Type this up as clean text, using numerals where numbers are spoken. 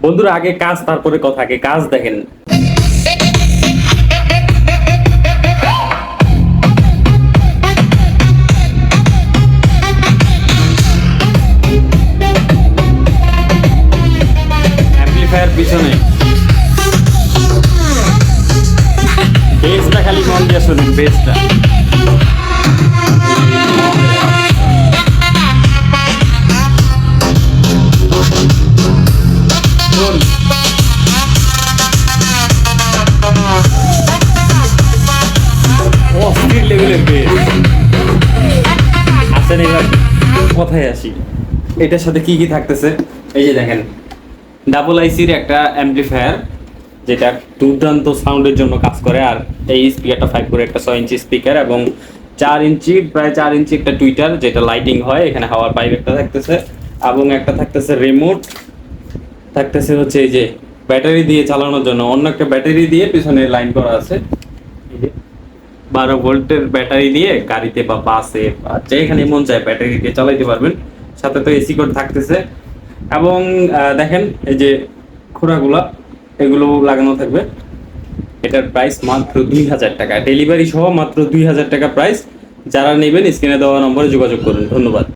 বন্ধুরা আগে কাজ তারপরে কথা, আগে কাজ দেখেন। অ্যাম্পলিফায়ার পিছনে বেসটা খালি মন দিয়ে শুনুন, বেসটা অস্থির লেভেলের বেস। আচ্ছা এবার কথায় আসি, এটার সাথে কি কি থাকতেছে। এই যে দেখেন, ডাবল আইসির একটা অ্যাম্পলিফায়ার যেটা দুর্দান্ত সাউন্ডের জন্য কাজ করে। আর এই স্পিকারটা 5 করে একটা 6 ইঞ্চি স্পিকার এবং 4 ইঞ্চি, প্রায় 4 ইঞ্চি একটা টুইটার যেটা লাইটিং হয়। এখানে হাওয়ার পাইপ একটা থাকতেছে এবং একটা থাকতেছে রিমোট, থাকতেছে হচ্ছে এই যে ব্যাটারি দিয়ে চালানোর জন্য অন্য একটা ব্যাটারি দিয়ে পিছনে লাইন করা আছে। 12 ভোল্টের ব্যাটারি দিয়ে গাড়িতে বা বাসে বা যেখানে মন চায় ব্যাটারি দিয়ে চালাইতে পারবেন। সাথে তো এসি কোড থাকতেছে এবং দেখেন এই যে খোড়াগুলা এগুলো লাগানো থাকবে। এটার প্রাইস মাত্র 2000 টাকা, ডেলিভারি সহ মাত্র 2000 টাকা প্রাইস। যারা নেবেন স্ক্রিনে দেওয়া নম্বরে যোগাযোগ করুন। ধন্যবাদ।